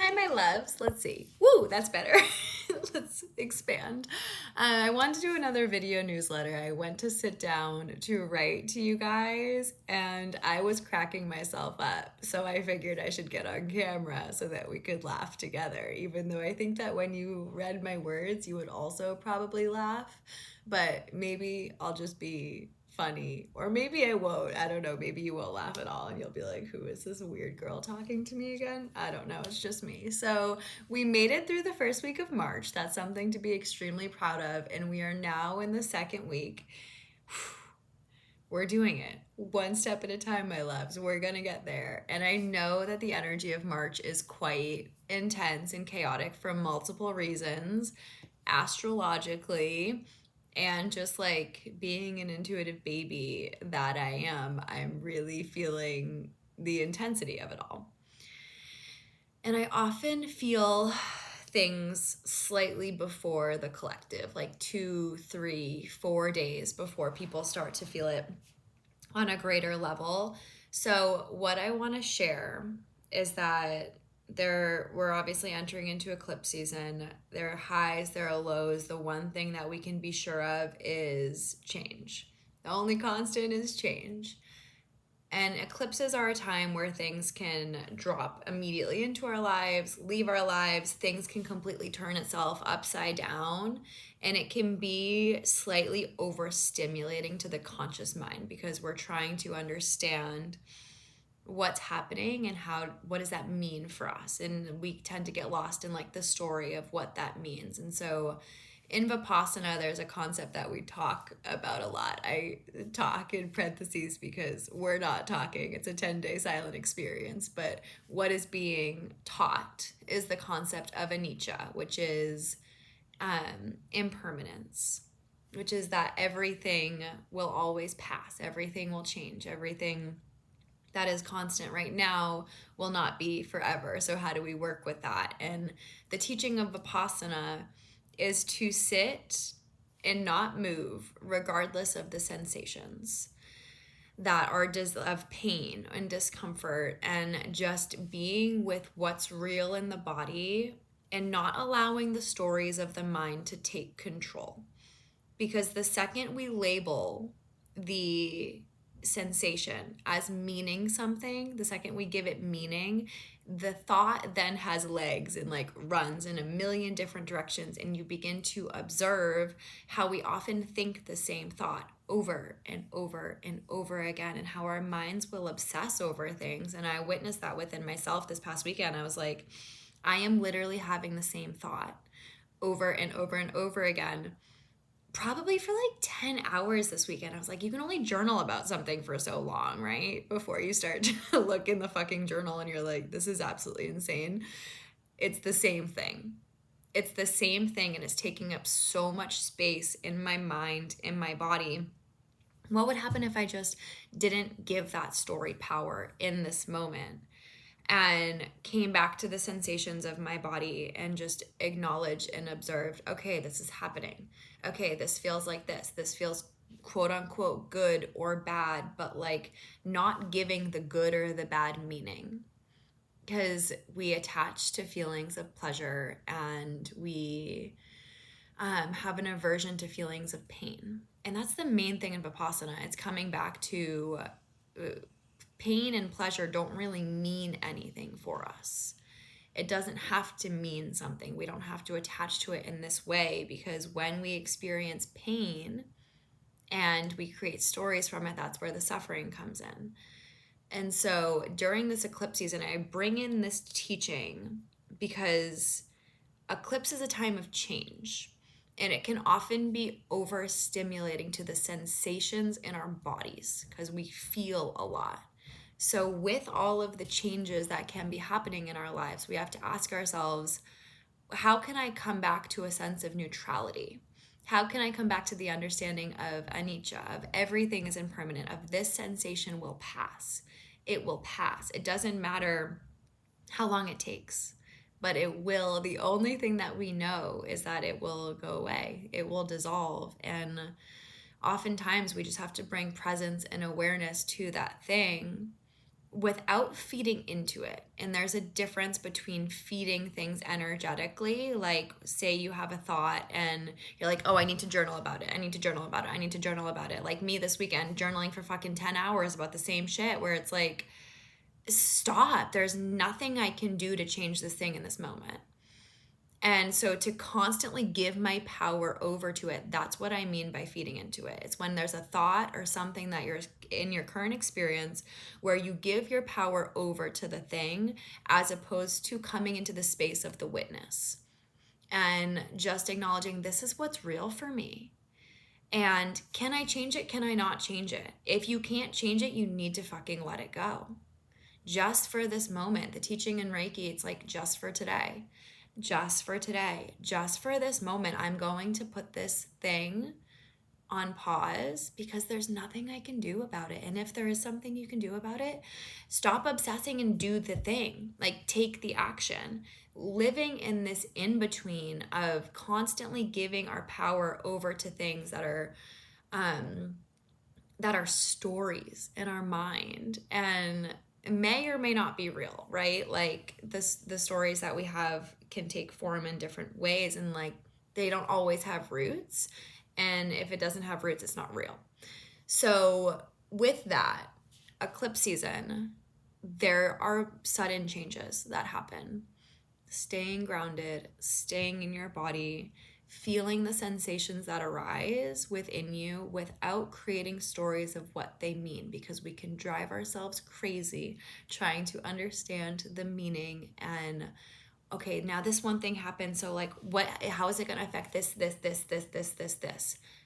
Hi, my loves. Let's see. Woo, that's better. Let's expand. I wanted to do another video newsletter. I went to sit down to write to you guys, and I was cracking myself up. So I figured I should get on camera so that we could laugh together, even though I think that when you read my words, you would also probably laugh. But maybe I'll just be funny, or maybe I won't. I don't know. Maybe you won't laugh at all and you'll be like, who is this weird girl talking to me again? I don't know. It's just me. So we made it through the first week of March. That's something to be extremely proud of. And we are now in the second week. We're doing it one step at a time, my loves. We're going to get there. And I know that the energy of March is quite intense and chaotic for multiple reasons, astrologically, and just like being an intuitive baby that I am, I'm really feeling the intensity of it all. And I often feel things slightly before the collective, like 2, 3, 4 days before people start to feel it on a greater level. So what I want to share is that we're obviously entering into eclipse season. There are highs, there are lows. The one thing that we can be sure of is change. The only constant is change. And eclipses are a time where things can drop immediately into our lives, leave our lives. Things can completely turn itself upside down. And it can be slightly overstimulating to the conscious mind because we're trying to understand what's happening and what does that mean for us. And we tend to get lost in like the story of what that means. And so in Vipassana, there's a concept that we talk about a lot. I talk in parentheses because we're not talking. It's a 10-day silent experience. But what is being taught is the concept of anicca, which is impermanence, which is that everything will always pass. Everything will change. Everything that is constant right now will not be forever. So how do we work with that? And the teaching of Vipassana is to sit and not move regardless of the sensations that are of pain and discomfort, and just being with what's real in the body and not allowing the stories of the mind to take control. Because the second we label the sensation as meaning something, the second we give it meaning, the thought then has legs and like runs in a million different directions, and you begin to observe how we often think the same thought over and over and over again, and how our minds will obsess over things. And I witnessed that within myself this past weekend. I was like, I am literally having the same thought over and over and over again, probably for like 10 hours this weekend. I was like, you can only journal about something for so long, right? Before you start to look in the fucking journal and you're like, this is absolutely insane. It's the same thing. It's the same thing, and it's taking up so much space in my mind, in my body. What would happen if I just didn't give that story power in this moment and came back to the sensations of my body and just acknowledged and observed, okay, this is happening. Okay, this feels like this. This feels quote unquote good or bad, but like not giving the good or the bad meaning. Because we attach to feelings of pleasure, and we have an aversion to feelings of pain. And that's the main thing in Vipassana. It's coming back to pain and pleasure don't really mean anything for us. It doesn't have to mean something. We don't have to attach to it in this way, because when we experience pain and we create stories from it, that's where the suffering comes in. And so during this eclipse season, I bring in this teaching because eclipse is a time of change, and it can often be overstimulating to the sensations in our bodies because we feel a lot. So with all of the changes that can be happening in our lives, we have to ask ourselves, how can I come back to a sense of neutrality? How can I come back to the understanding of anicca, of everything is impermanent, of this sensation will pass. It will pass. It doesn't matter how long it takes, but it will. The only thing that we know is that it will go away. It will dissolve. And oftentimes we just have to bring presence and awareness to that thing without feeding into it. And there's a difference between feeding things energetically, like say you have a thought and you're like, oh, I need to journal about it. I need to journal about it. I need to journal about it. Like me this weekend, journaling for fucking 10 hours about the same shit, where it's like, stop. There's nothing I can do to change this thing in this moment. And so to constantly give my power over to it, that's what I mean by feeding into it. It's when there's a thought or something that you're in your current experience where you give your power over to the thing, as opposed to coming into the space of the witness and just acknowledging, this is what's real for me. And can I change it? Can I not change it? If you can't change it, you need to fucking let it go. Just for this moment. The teaching in Reiki, it's like, just for today. Just for today, just for this moment, I'm going to put this thing on pause because there's nothing I can do about it. And if there is something you can do about it, stop obsessing and do the thing. Like, take the action. Living in this in-between of constantly giving our power over to things that are stories in our mind and may or may not be real, right? Like the stories that we have can take form in different ways, and like they don't always have roots. And if it doesn't have roots, it's not real. So with that, eclipse season, there are sudden changes that happen. Staying grounded, staying in your body, feeling the sensations that arise within you without creating stories of what they mean, because we can drive ourselves crazy trying to understand the meaning. And okay, now this one thing happened, so like how is it going to affect this.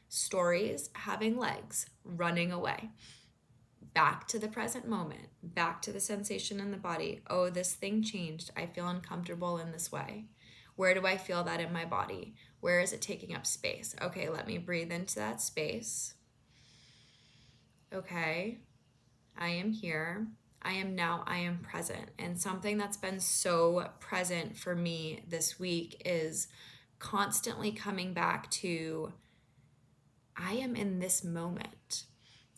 Stories having legs, running away. Back to the present moment, back to the sensation in the body. Oh, this thing changed. I feel uncomfortable in this way. Where do I feel that in my body? Where is it taking up space? Okay, let me breathe into that space. Okay, I am here. I am present. And something that's been so present for me this week is constantly coming back to, I am in this moment.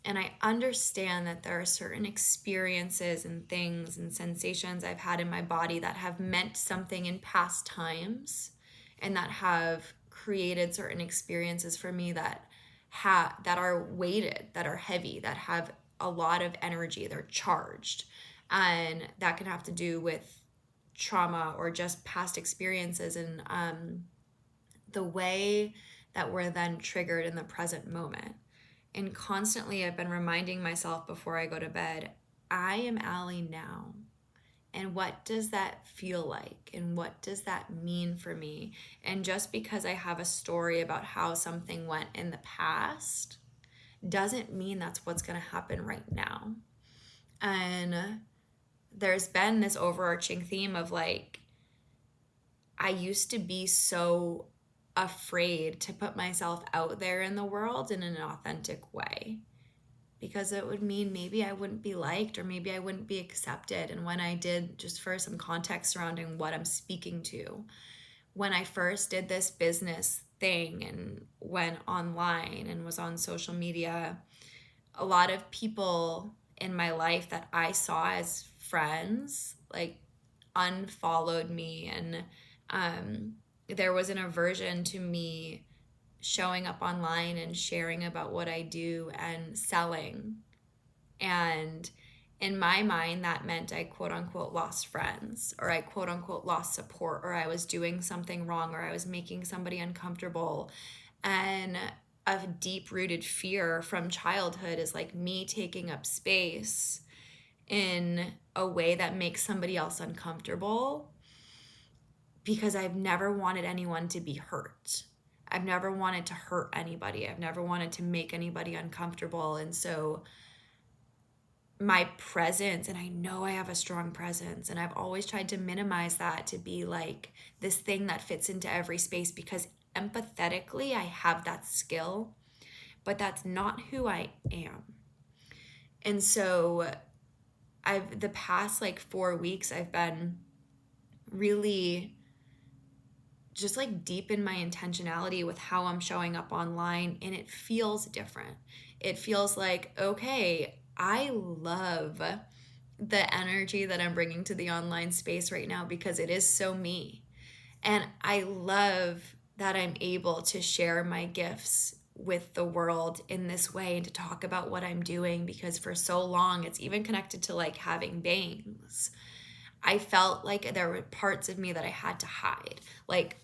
And I understand that there are certain experiences and things and sensations I've had in my body that have meant something in past times, and that have created certain experiences for me that are weighted, that are heavy, that have a lot of energy, they're charged. And that can have to do with trauma or just past experiences, and the way that we're then triggered in the present moment. And constantly I've been reminding myself before I go to bed, I am Allie now. And what does that feel like? And what does that mean for me? And just because I have a story about how something went in the past doesn't mean that's what's going to happen right now. And there's been this overarching theme of like, I used to be so afraid to put myself out there in the world in an authentic way, because it would mean maybe I wouldn't be liked, or maybe I wouldn't be accepted. And when I did, just for some context surrounding what I'm speaking to, when I first did this business thing and went online and was on social media, a lot of people in my life that I saw as friends like unfollowed me, and there was an aversion to me showing up online and sharing about what I do and selling. And in my mind, that meant I quote unquote lost friends, or I quote unquote lost support, or I was doing something wrong, or I was making somebody uncomfortable. And a deep rooted fear from childhood is like me taking up space in a way that makes somebody else uncomfortable, because I've never wanted anyone to be hurt. I've never wanted to hurt anybody. I've never wanted to make anybody uncomfortable. And so my presence, and I know I have a strong presence, and I've always tried to minimize that to be like this thing that fits into every space, because empathetically I have that skill, but that's not who I am. And so the past like 4 weeks, I've been really just like deep in my intentionality with how I'm showing up online, and it feels different. It feels like, okay, I love the energy that I'm bringing to the online space right now because it is so me. And I love that I'm able to share my gifts with the world in this way and to talk about what I'm doing, because for so long it's even connected to like having bangs. I felt like there were parts of me that I had to hide. Like,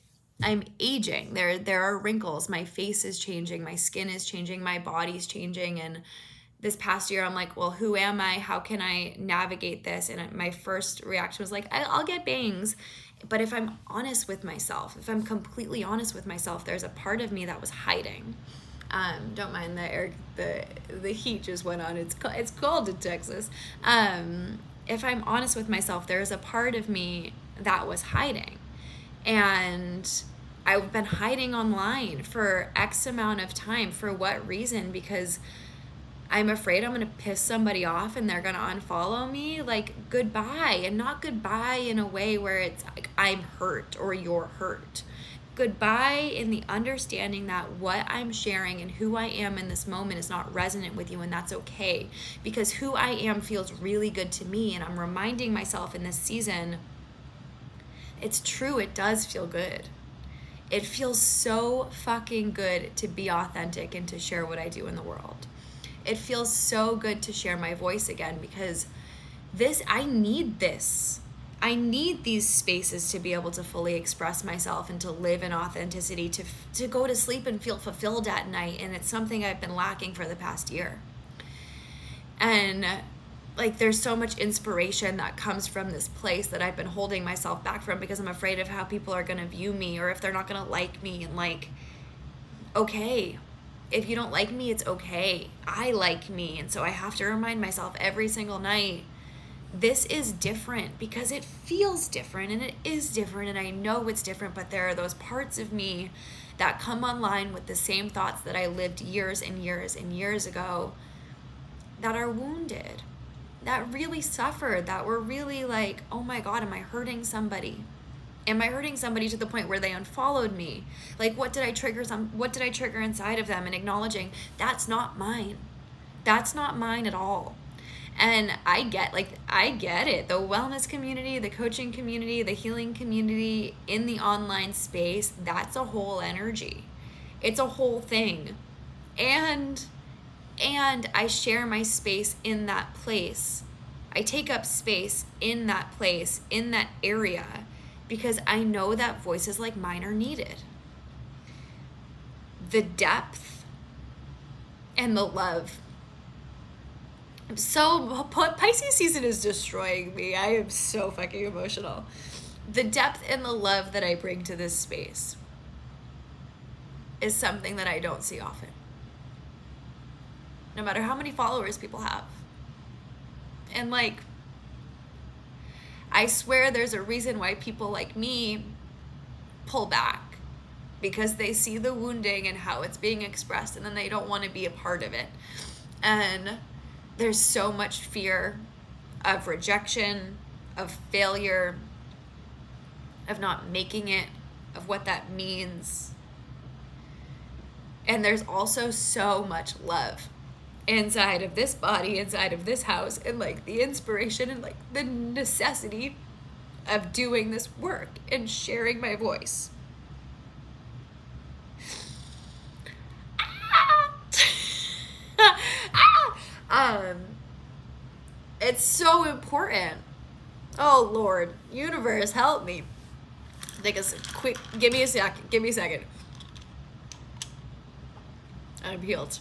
I'm aging. There are wrinkles. My face is changing. My skin is changing. My body's changing. And this past year, I'm like, well, who am I? How can I navigate this? And my first reaction was like, I'll get bangs. But if I'm honest with myself, if I'm completely honest with myself, there's a part of me that was hiding. Don't mind the air, the heat just went on. It's cold in Texas. If I'm honest with myself, there's a part of me that was hiding. And I've been hiding online for X amount of time. For what reason? Because I'm afraid I'm going to piss somebody off and they're going to unfollow me. Like, goodbye. And not goodbye in a way where it's like I'm hurt or you're hurt. Goodbye in the understanding that what I'm sharing and who I am in this moment is not resonant with you, and that's okay, because who I am feels really good to me. And I'm reminding myself in this season, it's true, it does feel good. It feels so fucking good to be authentic and to share what I do in the world. It feels so good to share my voice again, because I need this. I need these spaces to be able to fully express myself and to live in authenticity, to go to sleep and feel fulfilled at night. And it's something I've been lacking for the past year. And like, there's so much inspiration that comes from this place that I've been holding myself back from because I'm afraid of how people are going to view me, or if they're not going to like me. And like, okay, if you don't like me, it's okay. I like me. And so I have to remind myself every single night, this is different, because it feels different and it is different, and I know it's different, but there are those parts of me that come online with the same thoughts that I lived years and years and years ago that are wounded, that really suffered, that were really like, oh my God, am I hurting somebody? Am I hurting somebody to the point where they unfollowed me? Like, what did I trigger inside of them? And acknowledging that's not mine. That's not mine at all. And I get it. The wellness community, the coaching community, the healing community in the online space, that's a whole energy. It's a whole thing. And I share my space in that place. I take up space in that place, in that area, because I know that voices like mine are needed. The depth and the love. So Pisces season is destroying me. I am so fucking emotional. The depth and the love that I bring to this space is something that I don't see often. No matter how many followers people have. And like, I swear there's a reason why people like me pull back, because they see the wounding and how it's being expressed, and then they don't want to be a part of it. And there's so much fear of rejection, of failure, of not making it, of what that means. And there's also so much love inside of this body, inside of this house, and like the inspiration and like the necessity of doing this work and sharing my voice. It's so important. Oh Lord, universe, help me. Take a quick, give me a second. I'm healed.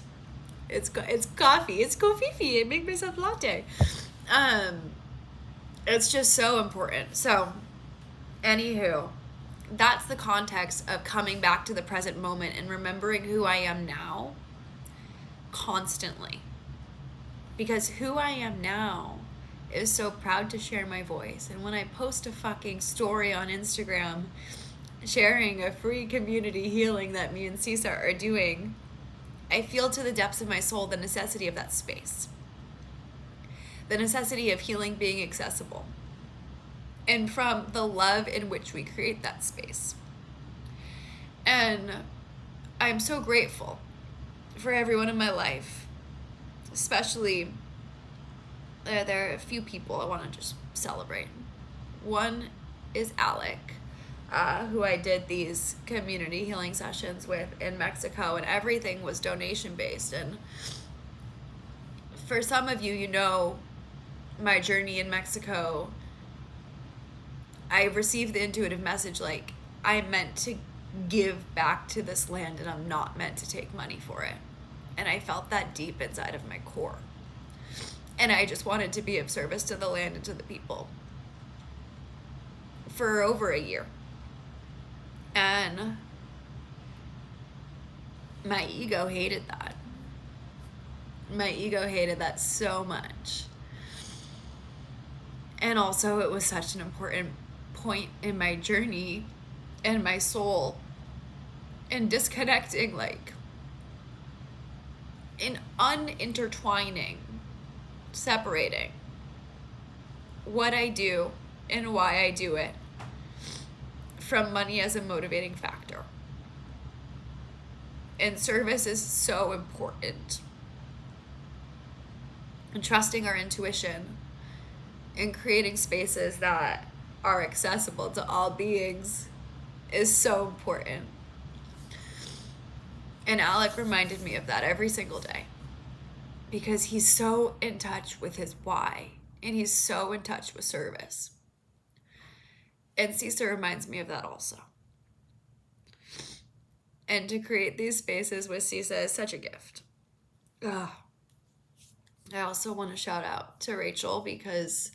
It's coffee. It's kofifi. I make myself latte. It's just so important. So, anywho, that's the context of coming back to the present moment and remembering who I am now constantly. Because who I am now is so proud to share my voice. And when I post a fucking story on Instagram sharing a free community healing that me and Cesar are doing, I feel to the depths of my soul the necessity of that space. The necessity of healing being accessible. And from the love in which we create that space. And I'm so grateful for everyone in my life, especially there are a few people I want to just celebrate. One is Alec, who I did these community healing sessions with in Mexico, and everything was donation based. And for some of you, you know my journey in Mexico. I received the intuitive message like, I'm meant to give back to this land and I'm not meant to take money for it. And I felt that deep inside of my core. And I just wanted to be of service to the land and to the people for over a year. And my ego hated that. My ego hated that so much. And also, it was such an important point in my journey and my soul and disconnecting, like, in unintertwining, separating what I do and why I do it from money as a motivating factor. And service is so important. And trusting our intuition and creating spaces that are accessible to all beings is so important. And Alec reminded me of that every single day because he's so in touch with his why and he's so in touch with service. And Cisa reminds me of that also. And to create these spaces with Cisa is such a gift. Ugh. I also want to shout out to Rachel because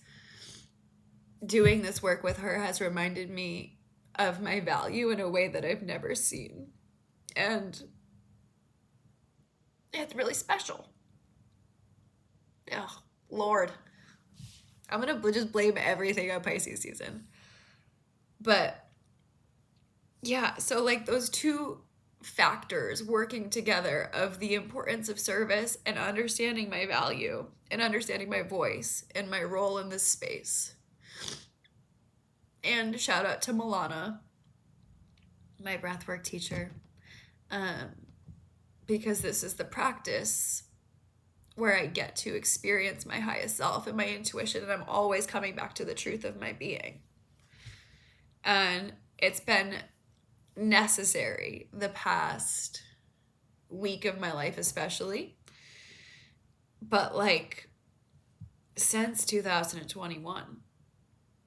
doing this work with her has reminded me of my value in a way that I've never seen. And it's really special. Oh, Lord. I'm going to just blame everything on Pisces season. But yeah, so like those two factors working together of the importance of service and understanding my value and understanding my voice and my role in this space. And shout out to Milana, my breathwork teacher, because this is the practice where I get to experience my highest self and my intuition, and I'm always coming back to the truth of my being. And it's been necessary the past week of my life especially, but like since 2021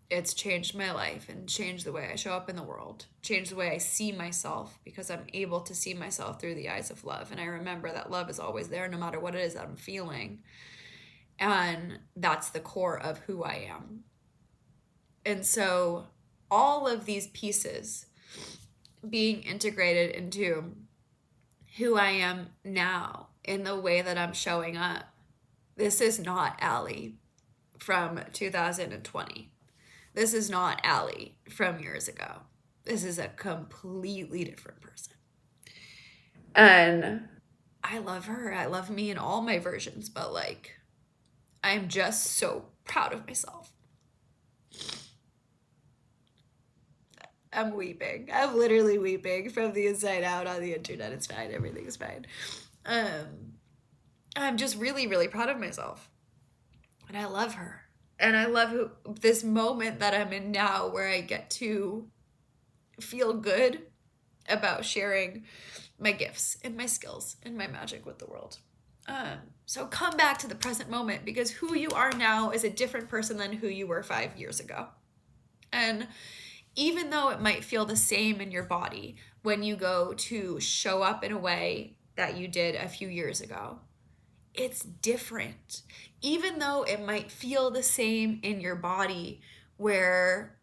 it's changed my life and changed the way I show up in the world, changed the way I see myself, because I'm able to see myself through the eyes of love. And I remember that love is always there no matter what it is that I'm feeling, and that's the core of who I am. And so all of these pieces being integrated into who I am now in the way that I'm showing up. This is not Allie from 2020. This is not Allie from years ago. This is a completely different person. And I love her. I love me in all my versions, but like, I'm just so proud of myself. I'm weeping. I'm literally weeping from the inside out on the internet. It's fine. Everything is fine. I'm just really, really proud of myself. And I love her. And I love this moment that I'm in now where I get to feel good about sharing my gifts and my skills and my magic with the world. So come back to the present moment, because who you are now is a different person than who you were 5 years ago. And even though it might feel the same in your body when you go to show up in a way that you did a few years ago, it's different. Even though it might feel the same in your body where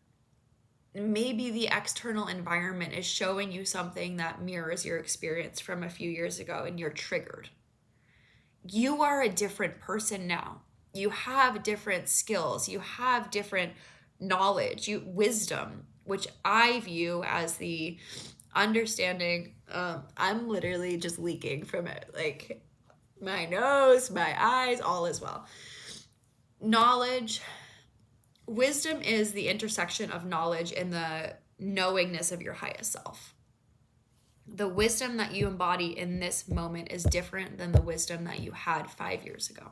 maybe the external environment is showing you something that mirrors your experience from a few years ago and you're triggered. You are a different person now. You have different skills. You have different knowledge, wisdom, which I view as the understanding. I'm literally just leaking from it. Like, my nose, my eyes, all is well. Knowledge, wisdom is the intersection of knowledge and the knowingness of your highest self. The wisdom that you embody in this moment is different than the wisdom that you had 5 years ago.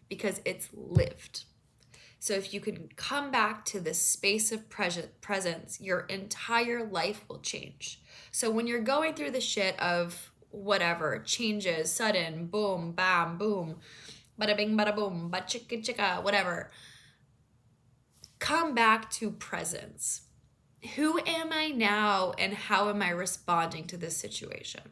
because it's lived. So if you can come back to this space of presence, your entire life will change. So when you're going through the shit of whatever, changes, sudden, boom, bam, boom, bada bing, bada boom, ba chicka chicka, whatever, come back to presence. Who am I now and how am I responding to this situation?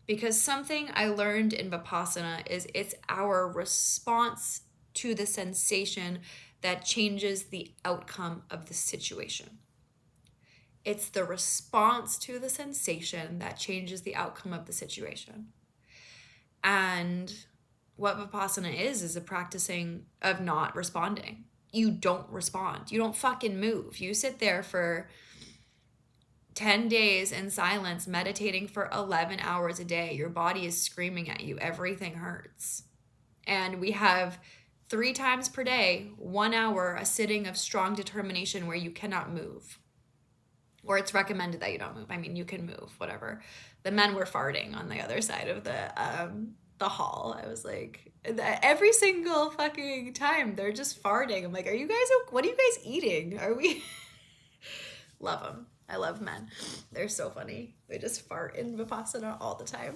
Because something I learned in Vipassana is it's our response to the sensation that changes the outcome of the situation. It's the response to the sensation that changes the outcome of the situation. And what Vipassana is a practicing of not responding. You don't respond. You don't fucking move. You sit there for 10 days in silence, meditating for 11 hours a day. Your body is screaming at you. Everything hurts. And we have 3 times per day, 1 hour, a sitting of strong determination where you cannot move. Or it's recommended that you don't move. I mean, you can move, whatever. The men were farting on the other side of the hall. I was like, every single fucking time they're just farting. I'm like, what are you guys eating? Are we? Love them. I love men. They're so funny. They just fart in Vipassana all the time.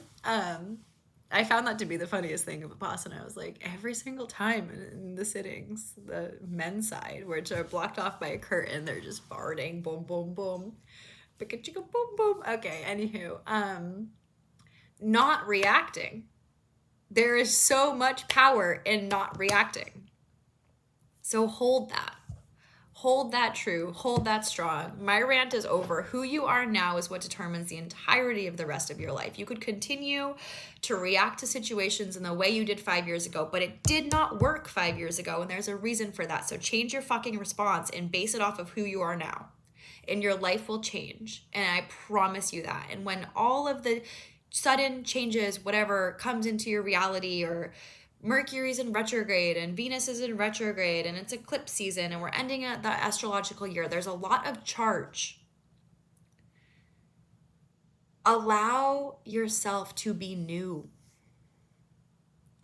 I found that to be the funniest thing of Vipassana. I was like, every single time in the sittings, the men's side, which are blocked off by a curtain, they're just farting, boom, boom, boom, pika chicka, boom, boom. Okay, anywho, not reacting. There is so much power in not reacting. So hold that. Hold that true. Hold that strong. My rant is over. Who you are now is what determines the entirety of the rest of your life. You could continue to react to situations in the way you did 5 years ago, but it did not work 5 years ago, and there's a reason for that. So change your fucking response and base it off of who you are now, and your life will change. And I promise you that. And when all of the sudden changes, whatever comes into your reality, or Mercury's in retrograde and Venus is in retrograde and it's eclipse season and we're ending at the astrological year, there's a lot of charge. Allow yourself to be new.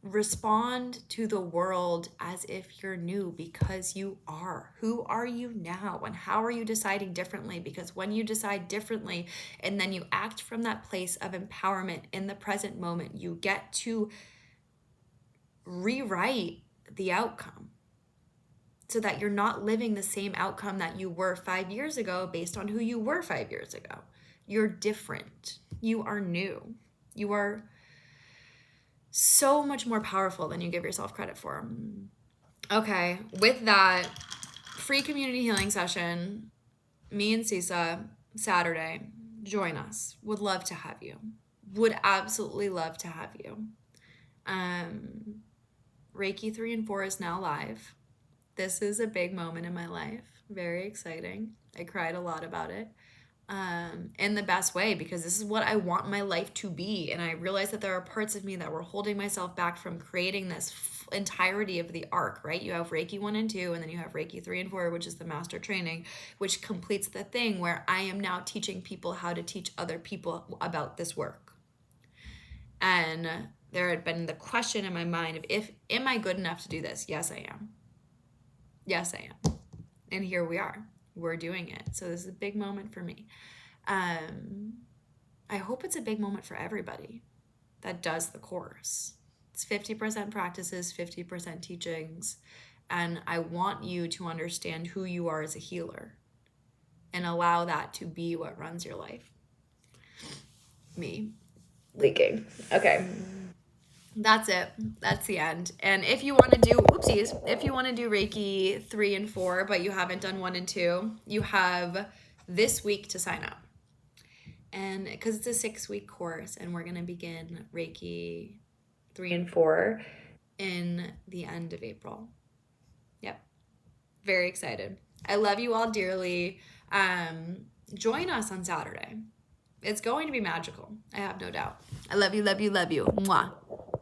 Respond to the world as if you're new, because you are. Who are you now, and how are you deciding differently? Because when you decide differently and then you act from that place of empowerment in the present moment, you get to rewrite the outcome so that you're not living the same outcome that you were 5 years ago based on who you were 5 years ago. You're different. You are new. You are so much more powerful than you give yourself credit for. Okay, with that, free community healing session, me and Sisa, Saturday. Join us. Would love to have you. Would absolutely love to have you. Reiki 3 and 4 is now live. This is a big moment in my life. Very exciting. I cried a lot about it. In the best way, because this is what I want my life to be. And I realized that there are parts of me that were holding myself back from creating this entirety of the arc, right? You have Reiki 1 and 2, and then you have Reiki 3 and 4, which is the master training, which completes the thing where I am now teaching people how to teach other people about this work. And there had been the question in my mind of, am I good enough to do this? Yes, I am. Yes, I am. And here we are. We're doing it. So this is a big moment for me. I hope it's a big moment for everybody that does the course. It's 50% practices, 50% teachings. And I want you to understand who you are as a healer and allow that to be what runs your life. Me leaking. Okay. That's it. That's the end. And if you want to do, if you want to do Reiki 3 and 4, but you haven't done 1 and 2, you have this week to sign up. And because it's a 6-week course, and we're going to begin Reiki 3 and 4 in the end of April. Yep. Very excited. I love you all dearly. Join us on Saturday. It's going to be magical. I have no doubt. I love you, love you, love you. Mwah.